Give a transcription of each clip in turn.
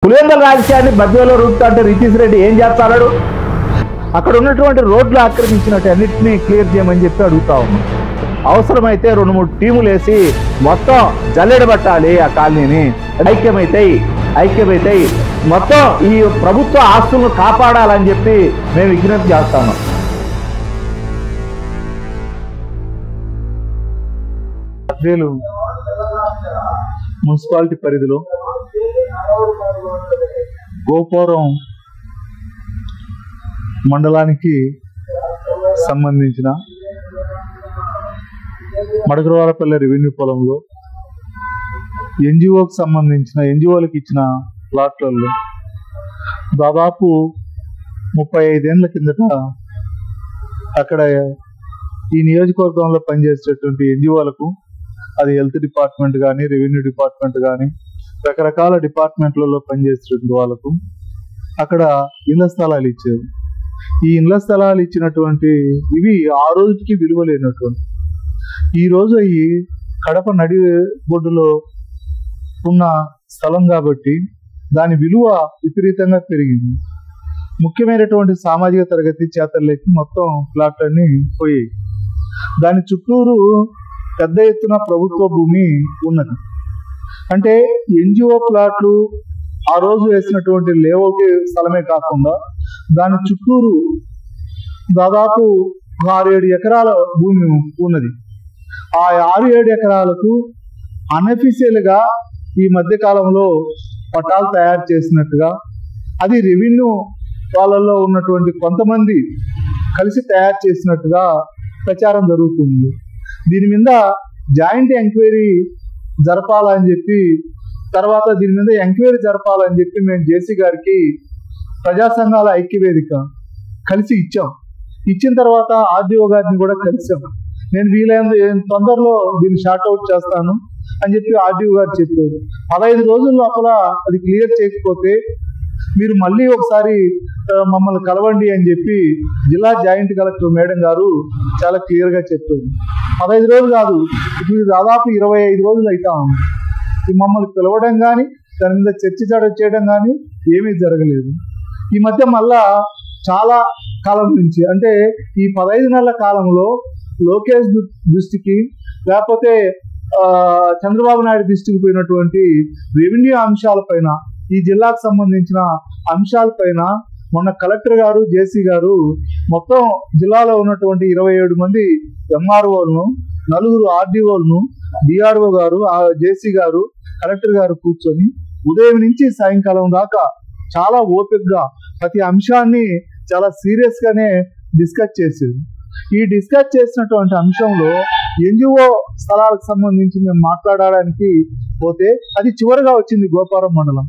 పులివెందుల రాజకీయాన్ని బద్వేలో రూపుతా అంటే రితీష్ రెడ్డి ఏం చేస్తాడు? అక్కడ ఉన్నటువంటి రోడ్లు ఆక్రమించినట్టు అన్నింటినీ క్లియర్ చేయమని చెప్పి అడుగుతా ఉన్నాం. అవసరమైతే 2-3 టీములు వేసి మొత్తం జల్లెడబట్టాలి ఆ కాలనీని. ఐక్యమైతే మొత్తం ఈ ప్రభుత్వ ఆస్తులను కాపాడాలని చెప్పి మేము విజ్ఞప్తి చేస్తాము. బద్వేలు మున్సిపాలిటీ పరిధిలో గోపురం మండలానికి సంబంధించిన మడకరవారపల్లె రెవెన్యూ పొలంలో ఎన్జిఓకి సంబంధించిన ఎన్జిఓలకు ఇచ్చిన ప్లాట్లలో దాదాపు 35 ఏళ్ల కిందట అక్కడ ఈ నియోజకవర్గంలో పనిచేసేటువంటి ఎన్జిఓలకు, అది హెల్త్ డిపార్ట్మెంట్ కానీ, రెవెన్యూ డిపార్ట్మెంట్ కానీ, రకరకాల డిపార్ట్మెంట్లలో పనిచేసేటువంటి వాళ్ళకు అక్కడ ఇళ్ల స్థలాలు ఇచ్చారు. ఈ ఇళ్ల స్థలాలు ఇచ్చినటువంటి ఇవి ఆ రోజుకి విలువ లేనటువంటి, ఈ రోజు ఈ కడప నడి బొడ్డులో ఉన్న స్థలం కాబట్టి దాని విలువ విపరీతంగా పెరిగింది. ముఖ్యమైనటువంటి సామాజిక తరగతి చేతల్లోకి మొత్తం ప్లాట్లన్నీ పోయాయి. దాని చుట్టూరు పెద్ద ఎత్తున ప్రభుత్వ భూమి ఉన్నది. అంటే ఎన్జిఓ ప్లాట్లు ఆ రోజు వేసినటువంటి లేఅవుట్ స్థలమే కాకుండా దాని చుట్టూరు దాదాపు 6-7 ఎకరాల భూమి ఉన్నది. ఆ 6-7 ఎకరాలకు అన్అఫీషియల్ గా ఈ మధ్య కాలంలో పట్టాలు తయారు చేసినట్టుగా, అది రెవెన్యూ వాళ్ళల్లో ఉన్నటువంటి కొంతమంది కలిసి తయారు చేసినట్టుగా ప్రచారం జరుగుతుంది. దీని మీద జాయింట్ ఎంక్వైరీ జరపాలని చెప్పి, తర్వాత దీని మీద ఎంక్వైరీ జరపాలని చెప్పి మేము జేసీ గారికి ప్రజా సంఘాల ఐక్యవేదిక కలిసి ఇచ్చాం. ఇచ్చిన తర్వాత ఆర్డీఓ గారిని కూడా కలిసాం. నేను వీలైన తొందరలో దీన్ని షార్ట్అవుట్ చేస్తాను అని చెప్పి ఆర్డీఓ గారు చెప్పారు. 15 రోజుల లోపల అది క్లియర్ చేయకపోతే మీరు మళ్ళీ ఒకసారి మమ్మల్ని కలవండి అని చెప్పి జిల్లా జాయింట్ కలెక్టర్ మేడం గారు చాలా క్లియర్ గా చెప్పారు. 15 రోజులు కాదు, ఇప్పుడు దాదాపు 25 రోజులు అవుతా ఉంది. మమ్మల్ని పిలవడం కానీ, దాని మీద చర్చ చేయడం కానీ ఏమీ జరగలేదు. ఈ మధ్య మళ్ళా చాలా కాలం నుంచి, అంటే ఈ 15 నెలల కాలంలో లోకేష్ దృష్టికి, లేకపోతే చంద్రబాబు నాయుడు దృష్టికి పోయినటువంటి రెవెన్యూ అంశాలపైన, ఈ జిల్లాకు సంబంధించిన అంశాలపైన మొన్న కలెక్టర్ గారు, జేసీ గారు మొత్తం జిల్లాలో ఉన్నటువంటి 27 మంది ఎంఆర్ఓలను, 4 ఆర్డీఓలను, డిఆర్ఓ గారు, జేసీ గారు, కలెక్టర్ గారు కూర్చొని ఉదయం నుంచి సాయంకాలం దాకా చాలా ఓపికగా ప్రతి అంశాన్ని చాలా సీరియస్ గానే డిస్కస్ చేసేది. ఈ డిస్కస్ చేసినటువంటి అంశంలో ఎన్జిఓ స్థలాలకు సంబంధించి మేము మాట్లాడడానికి పోతే అది చివరిగా వచ్చింది గోపురం మండలం.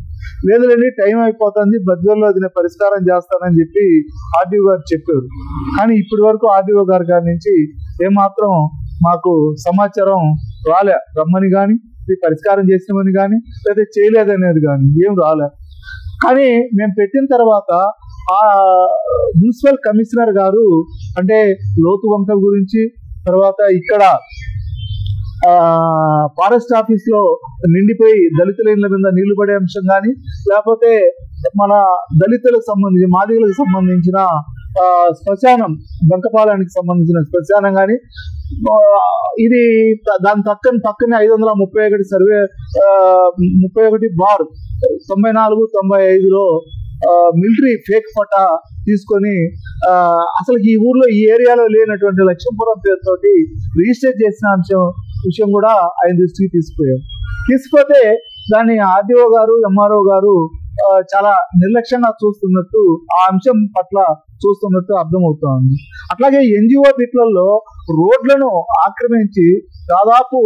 లేదులేండి, టైం అయిపోతుంది, బద్వేల్లో అది నేను పరిష్కారం చేస్తానని చెప్పి ఆర్డీఓ గారు చెప్పారు. కానీ ఇప్పటి వరకు ఆర్డీఓ గారి నుంచి ఏమాత్రం మాకు సమాచారం రాలే. రమ్మని కానీ, పరిష్కారం చేసినామని కానీ, లేదా చేయలేదనేది కానీ ఏం రాలే. కానీ మేము పెట్టిన తర్వాత ఆ మున్సిపల్ కమిషనర్ గారు, అంటే లోతు వంక గురించి, తర్వాత ఇక్కడ ఫారెస్ట్ ఆఫీస్ లో నిండిపోయి దళితుల ఇళ్ల మీద నీళ్లు పడే అంశం కానీ, లేకపోతే మన దళితులకు సంబంధించి, మాదిగలకు సంబంధించిన శ్మశానం, బంకపాలానికి సంబంధించిన శ్మశానం కానీ, ఇది దాని పక్కనే 531 సర్వే 31/94-95లో మిలిటరీ ఫేక్ పటా తీసుకొని అసలు ఈ ఊర్లో, ఈ ఏరియాలో లేనటువంటి లక్ష్మీపురం పేరుతోటి రిజిస్టర్ చేసిన విషయం కూడా ఆయన దృష్టికి తీసుకుపోతే దాన్ని ఆర్డీఓ గారు, ఎంఆర్ఓ గారు చాలా నిర్లక్ష్యంగా చూస్తున్నట్టు, ఆ అంశం పట్ల చూస్తున్నట్టు అర్థమవుతోంది. అట్లాగే ఎన్జిఓ బిట్లలో రోడ్లను ఆక్రమించి దాదాపు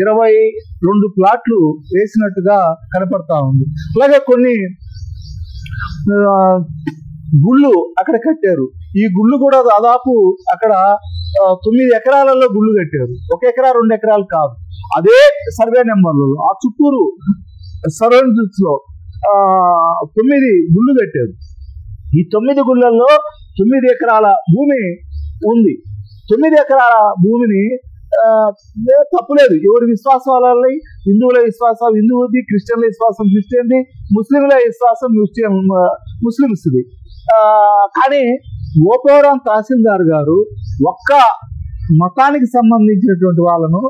22 ప్లాట్లు వేసినట్టుగా కనపడతా ఉంది. అలాగే కొన్ని గుళ్ళు అక్కడ కట్టారు. ఈ గుళ్ళు కూడా దాదాపు అక్కడ 9 ఎకరాలలో గుళ్ళు కట్టారు. 1 ఎకరా 2 ఎకరాలు కాదు, అదే సర్వే నెంబర్లలో ఆ చుట్టూరు సరౌండింగ్స్ లో 9 గుళ్ళు కట్టారు. ఈ 9 గుళ్ళల్లో 9 ఎకరాల భూమి ఉంది. 9 ఎకరాల భూమిని తప్పులేదు, ఎవరి విశ్వాసం వాళ్ళని, హిందువుల విశ్వాసం హిందువుది, క్రిస్టియన్ల విశ్వాసం క్రిస్టియన్ది, ముస్లింల విశ్వాసం ముస్లిమ్స్ది. కానీ గోపవరం తహసీల్దార్ గారు ఒక్క మతానికి సంబంధించినటువంటి వాళ్ళను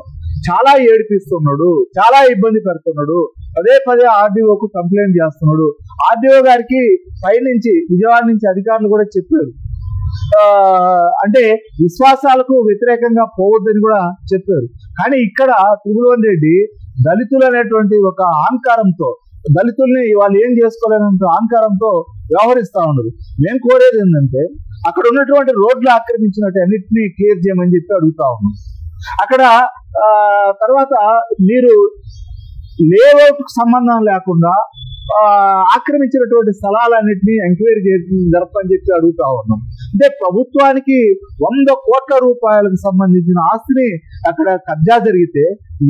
చాలా ఏడిపిస్తున్నాడు, చాలా ఇబ్బంది పెడుతున్నాడు, పదే పదే ఆర్డీఓకు కంప్లైంట్ చేస్తున్నాడు. ఆర్డీఓ గారికి పైనుంచి విజయవాడ నుంచి అధికారులు కూడా చెప్పారు, అంటే విశ్వాసాలకు వ్యతిరేకంగా పోవద్దని కూడా చెప్పారు. కానీ ఇక్కడ త్రిభువన్ రెడ్డి దళితులు అనేటువంటి ఒక అహంకారంతో, దళితుల్ని వాళ్ళు ఏం చేసుకోలేనంత అహంకారంతో వ్యవహరిస్తా ఉన్నారు. మేము కోరేది ఏంటంటే అక్కడ ఉన్నటువంటి రోడ్లు ఆక్రమించినట్టు అన్నిటినీ క్లియర్ చేయమని చెప్పి అడుగుతా ఉన్నాం. అక్కడ తర్వాత మీరు లేఅవుట్ సంబంధం లేకుండా ఆక్రమించినటువంటి స్థలాలన్నింటినీ ఎంక్వైరీ జరపని చెప్పి అడుగుతా ఉన్నాం. అంటే ప్రభుత్వానికి 100 కోట్ల రూపాయలకు సంబంధించిన ఆస్తిని అక్కడ కబ్జా జరిగితే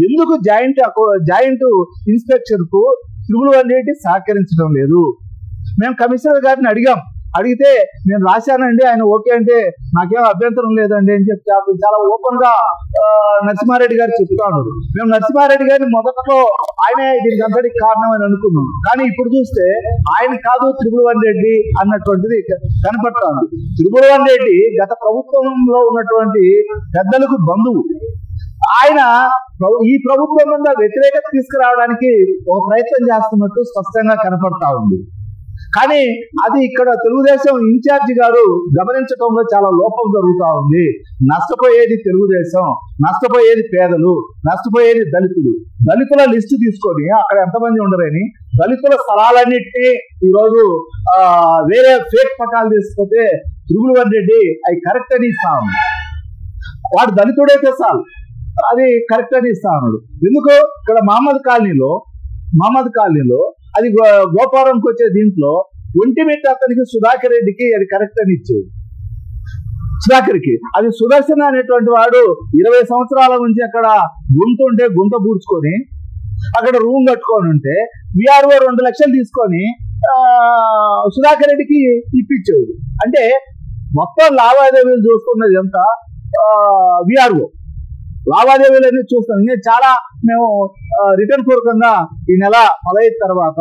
ఎందుకు జాయింట్ ఇన్స్పెక్షన్ కు త్రిభువన్ రెడ్డి సహకరించడం లేదు? మేము కమిషనర్ గారిని అడిగితే నేను రాశానండి, ఆయన ఓకే అంటే నాకేం అభ్యంతరం లేదండి అని చెప్పి చాలా ఓపెన్ గా నరసింహారెడ్డి గారు చెప్తాను. మేము నరసింహారెడ్డి గారిని మొదట్లో ఆయనే దీనికి అంతటికి కారణం అని అనుకున్నాం. కానీ ఇప్పుడు చూస్తే ఆయన కాదు త్రిభువన్ రెడ్డి అన్నటువంటిది కనపడతాను. త్రిభువన్ రెడ్డి గత ప్రభుత్వంలో ఉన్నటువంటి పెద్దలకు బంధువు. ఆయన ఈ ప్రభుత్వం మీద వ్యతిరేకత తీసుకురావడానికి ఒక ప్రయత్నం చేస్తున్నట్టు స్పష్టంగా కనపడతా ఉంది. కానీ అది ఇక్కడ తెలుగుదేశం ఇన్ఛార్జి గారు గమనించడంలో చాలా లోపం జరుగుతూ ఉంది. నష్టపోయేది తెలుగుదేశం, నష్టపోయేది పేదలు, నష్టపోయేది దళితుల లిస్టు తీసుకొని అక్కడ ఎంతమంది ఉండరని దళితుల స్థలాలన్నింటినీ ఈరోజు వేరే ఫేక్ పట్టాలు తీసుకుంటే త్రిభువన్ రెడ్డి అవి కరెక్ట్ అని ఇస్తా ఉన్నాడు. వాడు దళితుడైతే చాలు, అది కరెక్ట్ అని ఇస్తా ఉన్నాడు. ఎందుకు ఇక్కడ మహమ్మద్ కాలనీలో అది గోపారంకి వచ్చే దీంట్లో ఒంటిమిట్ట అతనికి సుధాకర్ రెడ్డికి అది కరెక్ట్ అని ఇచ్చేది. సుధాకర్కి అది సుదర్శన్ అనేటువంటి వాడు 20 సంవత్సరాల నుంచి అక్కడ గుంత పూడ్చుకొని అక్కడ రూమ్ కట్టుకొని ఉంటే విఆర్ఓ 2 లక్షలు తీసుకొని సుధాకర్ రెడ్డికి ఇప్పించేది. అంటే మొత్తం లావాదేవీలు చూస్తున్నది ఎంత విఆర్ఓ లావాదేవీలన్నీ చూస్తాం. మేము రిటర్న్ పూర్వకంగా ఈ నెల 15 తర్వాత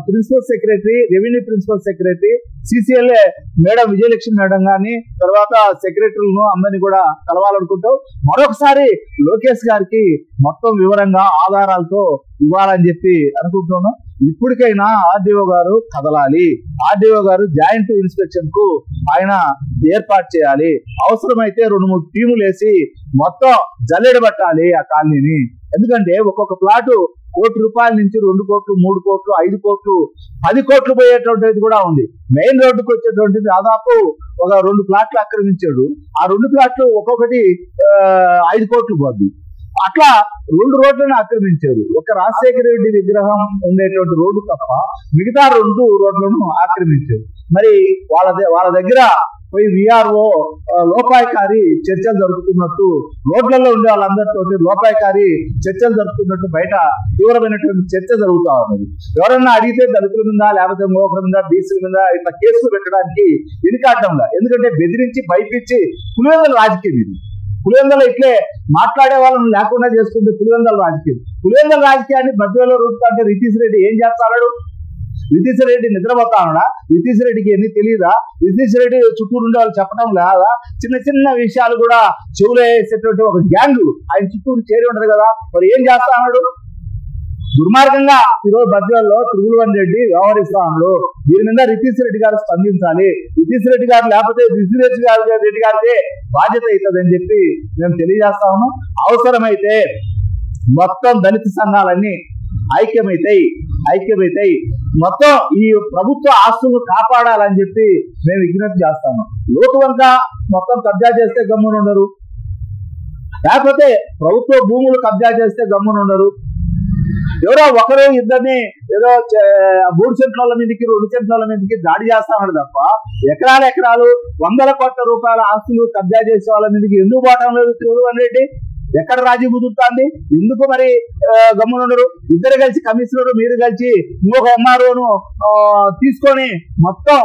principal secretary, revenue principal secretary, CCLA madam Vijayalakshmi madam గాని తర్వాత సెక్రటరీలను అందరినీ కూడా కలవాలనుకుంటాం. మరొకసారి లోకేష్ గారికి మొత్తం వివరంగా ఆధారాలతో ఇవ్వాలని చెప్పి అనుకుంటున్నాం. ఇప్పటికైనా ఆర్డీఓ గారు కదలాలి, ఆర్డీఓ గారు జాయింట్ ఇన్స్పెక్షన్ కు ఆయన ఏర్పాటు చేయాలి. అవసరమైతే 2-3 టీములు వేసి మొత్తం జల్లెడబట్టాలి ఆ కాలనీని. ఎందుకంటే ఒక్కొక్క ప్లాటు ₹1 నుంచి 2 కోట్లు, 3 కోట్లు, 5 కోట్లు, 10 కోట్లు పోయేటువంటిది కూడా ఉంది. మెయిన్ రోడ్డుకు వచ్చేటువంటిది దాదాపు ఒక 2 ప్లాట్లు ఆక్రమించాడు. ఆ 2 ప్లాట్లు ఒక్కొక్కటి 5 కోట్లు పోద్ది. అట్లా 2 రోడ్లను ఆక్రమించారు. ఒక రాజశేఖర రెడ్డి విగ్రహం ఉండేటువంటి రోడ్డు తప్ప మిగతా 2 రోడ్లను ఆక్రమించారు. మరి వాళ్ళ దగ్గర పోయి విఆర్ఓ లోపాయకారి చర్చలు జరుపుతున్నట్టు, రోడ్లలో ఉండే వాళ్ళందరితో లోపాయకారి చర్చలు జరుపుతున్నట్టు బయట తీవ్రమైనటువంటి చర్చ జరుగుతూ ఉన్నది. ఎవరన్నా అడిగితే దళితుల మీద లేకపోతే మోకల మీద బీసీల మీద ఇట్లా కేసులు పెట్టడానికి వెనుకాడడంలా. ఎందుకంటే బెదిరించి భయపించి పులివెందుల రాజకీయం ఇది. పులివెందుల ఇట్లే మాట్లాడే వాళ్ళని లేకుండా చేసుకుంటే పులివెందుల రాజకీయాన్ని మధ్యలో రూపుతా అంటే రితీష్ రెడ్డి ఏం చేస్తాడు? రితీష్ రెడ్డి నిద్రపోతాడా? రితీష్ రెడ్డికి ఎన్ని తెలియదా? రితీష్ రెడ్డి చుట్టూరు ఉండే వాళ్ళు చెప్పడం లేదా? చిన్న విషయాలు కూడా చెవులు వేసేటువంటి ఒక గ్యాంగ్ ఆయన చుట్టూరు చేరి ఉండదు కదా. మరి ఏం చేస్తాడు? దుర్మార్గంగా ఈరోజు బద్వేల్లో త్రిభువన్ రెడ్డి వ్యవహరిస్తా ఉన్నాడు. దీని మీద రితీష్ రెడ్డి గారు స్పందించాలి. రితీష్ రెడ్డి గారు లేకపోతే రితీష్ రెడ్డి గారికి బాధ్యత అవుతుందని చెప్పి మేము తెలియజేస్తా ఉన్నాం. అవసరమైతే మొత్తం దళిత సంఘాలన్నీ ఐక్యమైతాయి. మొత్తం ఈ ప్రభుత్వ ఆస్తులను కాపాడాలని చెప్పి మేము విజ్ఞప్తి చేస్తాము. లోతు వంక మొత్తం కబ్జా చేస్తే గమ్మున ఉండరు, లేకపోతే ప్రభుత్వ భూములు కబ్జా చేస్తే గమ్మున ఉండరు. ఎవరో ఒకరు ఇద్దరిని ఏదో 3 సెంట్ల మీదకి 2 సెంట్ల మీదకి దాడి చేస్తామని తప్ప ఎకరాలు 100 కోట్ల రూపాయల ఆస్తులు కబ్జా చేసే వాళ్ళ మీదకి ఎందుకు పోవటం లేదు త్రిభువన్ రెడ్డి? ఎక్కడ రాజీ కుదురుతాంది? ఎందుకు మరి గమ్మునుండరు? ఇద్దరు కలిసి కమిషనర్ మీరు కలిసి ఇంకొక ఎంఆర్ఓను తీసుకొని మొత్తం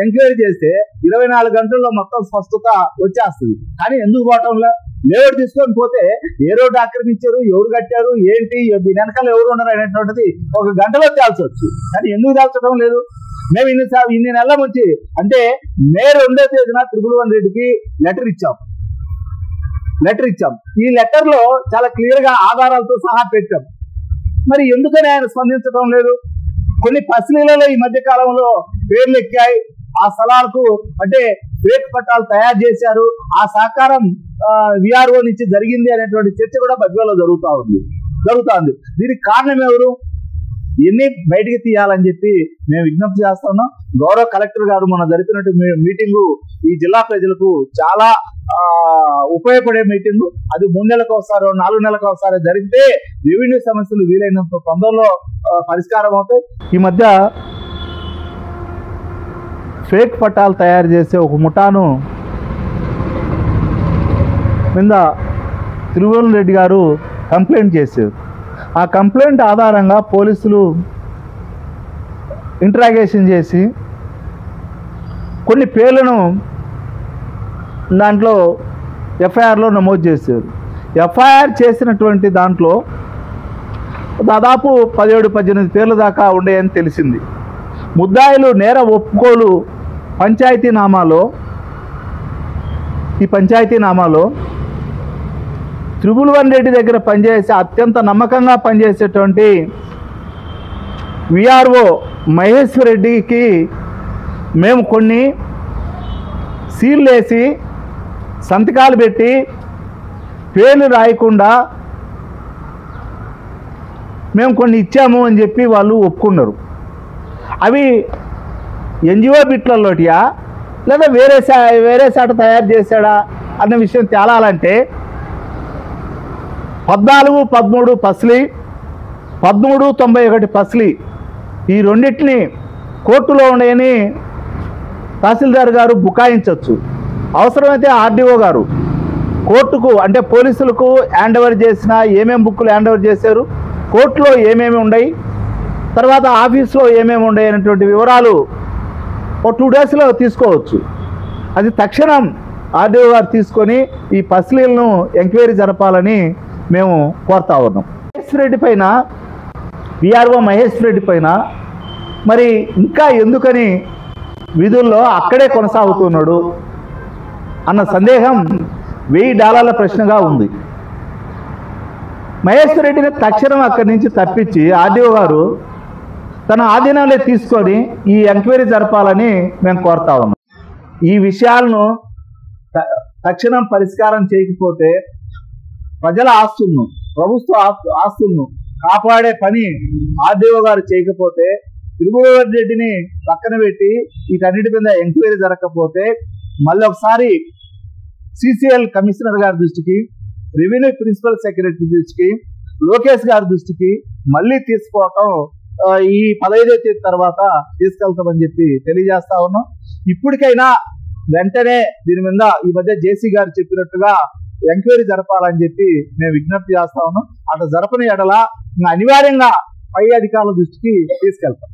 ఎంక్వైరీ చేస్తే 24 గంటల్లో మొత్తం స్పష్టత వచ్చేస్తుంది. కానీ ఎందుకు పోవటంలో లేఅవుట్ తీసుకొని పోతే ఏ రోడ్డు ఆక్రమించారు, ఎవరు కట్టారు, ఏంటి, దీని వెనకాల ఎవరు ఉన్నారు అనేటువంటిది ఒక గంటలో తేల్చవచ్చు. కానీ ఎందుకు తేల్చడం లేదు? మేము ఇన్ని నెలల నుంచి, అంటే మే 2వ తేదీన త్రిపుల్ రెడ్డికి లెటర్ ఇచ్చాం. ఈ లెటర్ లో చాలా క్లియర్ గా ఆధారాలతో సహా పెట్టాం. మరి ఎందుకని ఆయన స్పందించడం లేదు? కొన్ని పసిలీలలో ఈ మధ్య కాలంలో పేర్లు ఎక్కాయి. ఆ స్థలాలకు అంటే ఫేక్ పట్టాలు తయారు చేశారు, ఆ సహకారం విఆర్ఓ నుంచి జరిగింది అనేటువంటి చర్చ కూడా బద్వేలో జరుగుతుంది. దీనికి కారణం ఎవరు? ఎన్ని బయటికి తీయాలని చెప్పి మేము విజ్ఞప్తి చేస్తున్నాం. గౌరవ కలెక్టర్ గారు మొన్న జరిపినట్టు మీటింగు ఈ జిల్లా ప్రజలకు చాలా ఉపయోగపడే మీటింగు. అది 3 నెలలకు ఒకసారి 4 నెలలకు ఒకసారి జరిగితే రెవెన్యూ సమస్యలు వీలైనంత తొందరలో పరిష్కారం అవుతాయి. ఈ మధ్య ఫేక్ పట్టాలు తయారు చేసే ఒక ముఠాను మీద త్రిపుల్ రెడ్డి గారు కంప్లైంట్ చేశారు. ఆ కంప్లైంట్ ఆధారంగా పోలీసులు ఇంట్రాగేషన్ చేసి కొన్ని పేర్లను దాంట్లో ఎఫ్ఐఆర్లో నమోదు చేశారు. ఎఫ్ఐఆర్ చేసినటువంటి దాంట్లో దాదాపు 17-18 పేర్ల దాకా ఉండేయని తెలిసింది. ముద్దాయిలు నేర ఒప్పుకోలు ఈ పంచాయతీనామాలో త్రిపుల్ రెడ్డి దగ్గర పనిచేసే అత్యంత నమ్మకంగా పనిచేసేటువంటి విఆర్ఓ మహేశ్వర్ రెడ్డికి మేము కొన్ని సీల్ వేసి సంతకాలు పెట్టి పేర్లు రాయకుండా మేము కొన్ని ఇచ్చాము అని చెప్పి వాళ్ళు ఒప్పుకున్నారు. అవి ఎన్జిఓ బిట్లలోటియా లేదా వేరే చాట తయారు చేశాడా అన్న విషయం తేలాలంటే 14-13 పస్లీ 13-91 పస్లీ ఈ రెండింటిని కోర్టులో ఉండేని తహసీల్దార్ గారు బుకాయించవచ్చు. అవసరమైతే ఆర్డీఓ గారు కోర్టుకు అంటే పోలీసులకు హ్యాండ్ ఓవర్ చేసిన ఏమేమి బుక్కులు హ్యాండ్ ఓవర్ చేశారు, కోర్టులో ఏమేమి ఉన్నాయి, తర్వాత ఆఫీస్లో ఏమేమి ఉన్నాయి అనేటువంటి వివరాలు ఓ 2 డేస్లో తీసుకోవచ్చు. అది తక్షణం ఆర్డీఓ గారు తీసుకొని ఈ పస్లీలను ఎంక్వైరీ జరపాలని మేము కోరుతా ఉన్నాం. మహేశ్వర్ రెడ్డి పైన విఆర్ఓ మహేశ్వర్ రెడ్డి పైన మరి ఇంకా ఎందుకని విధుల్లో అక్కడే కొనసాగుతున్నాడు అన్న సందేహం $1000 ప్రశ్నగా ఉంది. మహేశ్వర్ రెడ్డిని తక్షణం అక్కడి నుంచి తప్పించి ఆర్డీఓ గారు తన ఆధీనంలో తీసుకొని ఈ ఎంక్వైరీ జరపాలని మేము కోరుతా ఉన్నాం. ఈ విషయాలను తక్షణం పరిష్కారం చేయకపోతే ప్రజల ఆస్తులను, ప్రభుత్వ ఆస్తులను కాపాడే పని ఆర్డీఓ గారు చేయకపోతే, త్రిపుల్ రెడ్డిని పక్కన పెట్టి వీటన్నిటి మీద ఎంక్వైరీ జరగకపోతే మళ్ళీ ఒకసారి సిసిఎల్ కమిషనర్ గారి దృష్టికి, రెవెన్యూ ప్రిన్సిపల్ సెక్రటరీ దృష్టికి, లోకేష్ గారి దృష్టికి మళ్ళీ తీసుకోవటం ఈ 15వ తేదీ తర్వాత తీసుకెళ్తామని చెప్పి తెలియజేస్తా ఉన్నాం. ఇప్పటికైనా వెంటనే దీని మీద ఈ మధ్య జేసీ గారు చెప్పినట్టుగా ఎంక్వైరీ జరపాలని చెప్పి మేము విజ్ఞప్తి చేస్తా ఉన్నాం. అటు జరపని ఎడల అనివార్యంగా పై అధికారుల దృష్టికి తీసుకెళ్తాం.